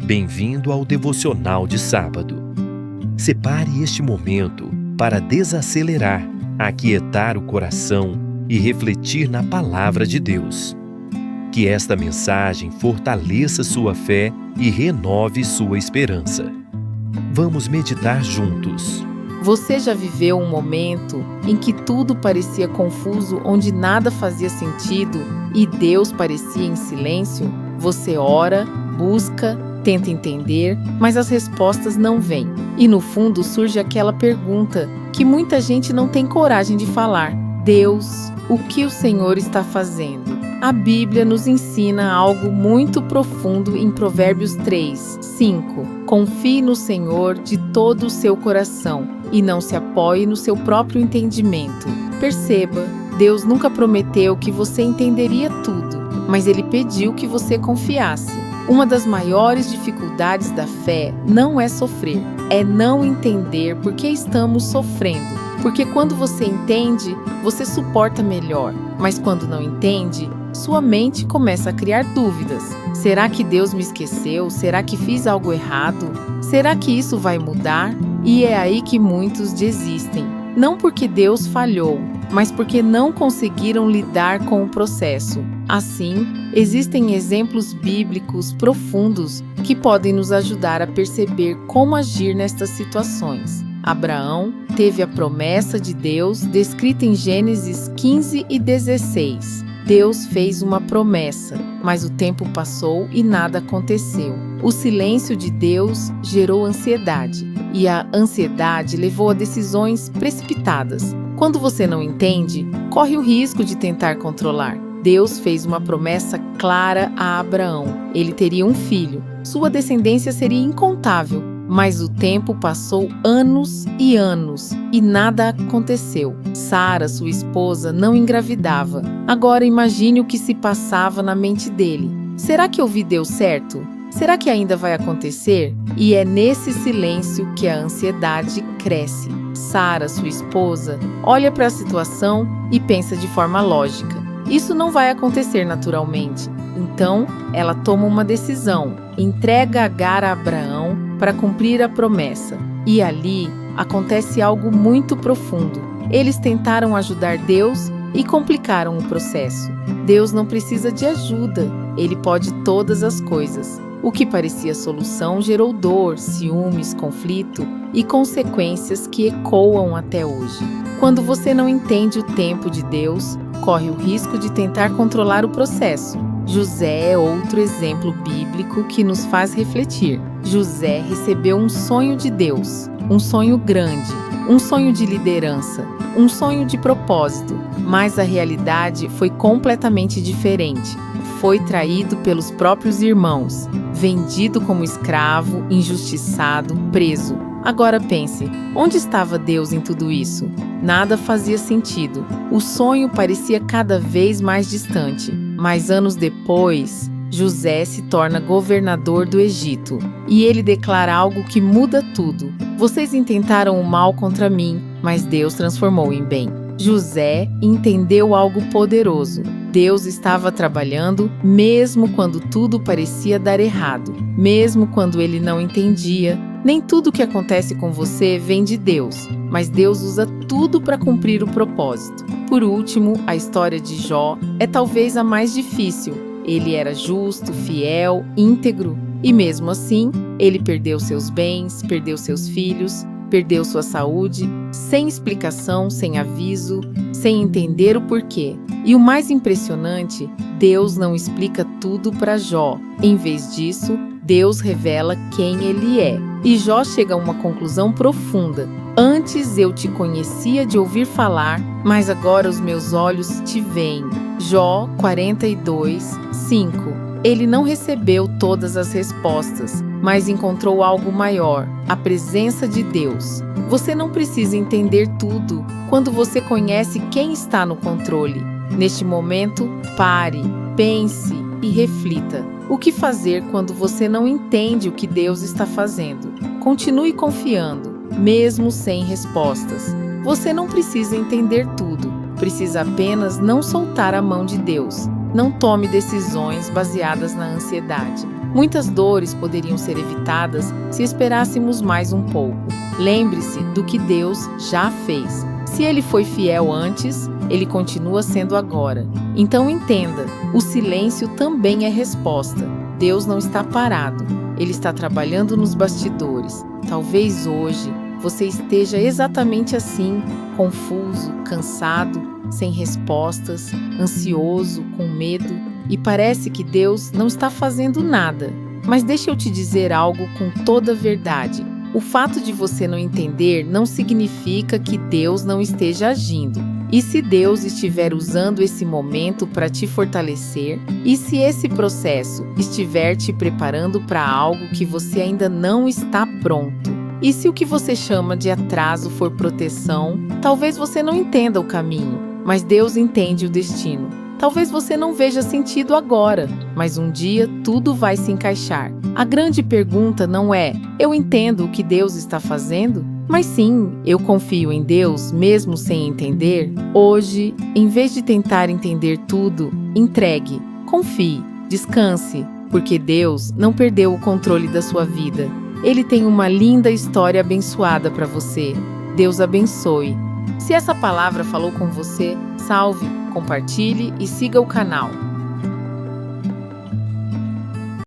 Bem-vindo ao Devocional de Sábado. Separe este momento para desacelerar, aquietar o coração e refletir na Palavra de Deus. Que esta mensagem fortaleça sua fé e renove sua esperança. Vamos meditar juntos. Você já viveu um momento em que tudo parecia confuso, onde nada fazia sentido e Deus parecia em silêncio? Você ora, busca, tenta entender, mas as respostas não vêm. E no fundo surge aquela pergunta que muita gente não tem coragem de falar: Deus, o que o Senhor está fazendo? A Bíblia nos ensina algo muito profundo em Provérbios 3:5. Confie no Senhor de todo o seu coração e não se apoie no seu próprio entendimento. Perceba, Deus nunca prometeu que você entenderia tudo, mas Ele pediu que você confiasse. Uma das maiores dificuldades da fé não é sofrer, é não entender por que estamos sofrendo. Porque quando você entende, você suporta melhor. Mas quando não entende, sua mente começa a criar dúvidas. Será que Deus me esqueceu? Será que fiz algo errado? Será que isso vai mudar? E é aí que muitos desistem. Não porque Deus falhou, mas porque não conseguiram lidar com o processo. Assim, existem exemplos bíblicos profundos que podem nos ajudar a perceber como agir nestas situações. Abraão teve a promessa de Deus descrita em Gênesis 15:16. Deus fez uma promessa, mas o tempo passou e nada aconteceu. O silêncio de Deus gerou ansiedade, e a ansiedade levou a decisões precipitadas. Quando você não entende, corre o risco de tentar controlar. Deus fez uma promessa clara a Abraão. Ele teria um filho. Sua descendência seria incontável. Mas o tempo passou anos e nada aconteceu. Sara, sua esposa, não engravidava. Agora imagine o que se passava na mente dele. Será que eu vi Deus certo? Será que ainda vai acontecer? E é nesse silêncio que a ansiedade cresce. Sara, sua esposa, olha para a situação e pensa de forma lógica: isso não vai acontecer naturalmente. Então, ela toma uma decisão, entrega Agar a Abraão para cumprir a promessa. E ali acontece algo muito profundo. Eles tentaram ajudar Deus e complicaram o processo. Deus não precisa de ajuda, Ele pode todas as coisas. O que parecia solução gerou dor, ciúmes, conflito e consequências que ecoam até hoje. Quando você não entende o tempo de Deus, corre o risco de tentar controlar o processo. José é outro exemplo bíblico que nos faz refletir. José recebeu um sonho de Deus, um sonho grande, um sonho de liderança, um sonho de propósito, mas a realidade foi completamente diferente. Foi traído pelos próprios irmãos, vendido como escravo, injustiçado, preso. Agora pense, onde estava Deus em tudo isso? Nada fazia sentido. O sonho parecia cada vez mais distante. Mas anos depois, José se torna governador do Egito. E ele declara algo que muda tudo. Vocês intentaram o mal contra mim, mas Deus transformou em bem. José entendeu algo poderoso. Deus estava trabalhando mesmo quando tudo parecia dar errado, mesmo quando ele não entendia. Nem tudo que acontece com você vem de Deus, mas Deus usa tudo para cumprir o propósito. Por último, a história de Jó é talvez a mais difícil. Ele era justo, fiel, íntegro, e mesmo assim, ele perdeu seus bens, perdeu seus filhos, perdeu sua saúde, sem explicação, sem aviso, sem entender o porquê. E o mais impressionante, Deus não explica tudo para Jó. Em vez disso, Deus revela quem ele é. E Jó chega a uma conclusão profunda. Antes eu te conhecia de ouvir falar, mas agora os meus olhos te veem. Jó 42:5. Ele não recebeu todas as respostas, mas encontrou algo maior, a presença de Deus. Você não precisa entender tudo quando você conhece quem está no controle. Neste momento, pare, pense e reflita. O que fazer quando você não entende o que Deus está fazendo? Continue confiando, mesmo sem respostas. Você não precisa entender tudo, precisa apenas não soltar a mão de Deus. Não tome decisões baseadas na ansiedade. Muitas dores poderiam ser evitadas se esperássemos mais um pouco. Lembre-se do que Deus já fez. Se Ele foi fiel antes, Ele continua sendo agora. Então entenda, o silêncio também é resposta. Deus não está parado. Ele está trabalhando nos bastidores. Talvez hoje você esteja exatamente assim, confuso, cansado, sem respostas, ansioso, com medo, e parece que Deus não está fazendo nada. Mas deixa eu te dizer algo com toda a verdade. O fato de você não entender não significa que Deus não esteja agindo. E se Deus estiver usando esse momento para te fortalecer? E se esse processo estiver te preparando para algo que você ainda não está pronto? E se o que você chama de atraso for proteção? Talvez você não entenda o caminho, mas Deus entende o destino. Talvez você não veja sentido agora, mas um dia tudo vai se encaixar. A grande pergunta não é: eu entendo o que Deus está fazendo? Mas sim, eu confio em Deus mesmo sem entender? Hoje, em vez de tentar entender tudo, entregue, confie, descanse, porque Deus não perdeu o controle da sua vida. Ele tem uma linda história abençoada para você. Deus abençoe. Se essa palavra falou com você, salve, compartilhe e siga o canal.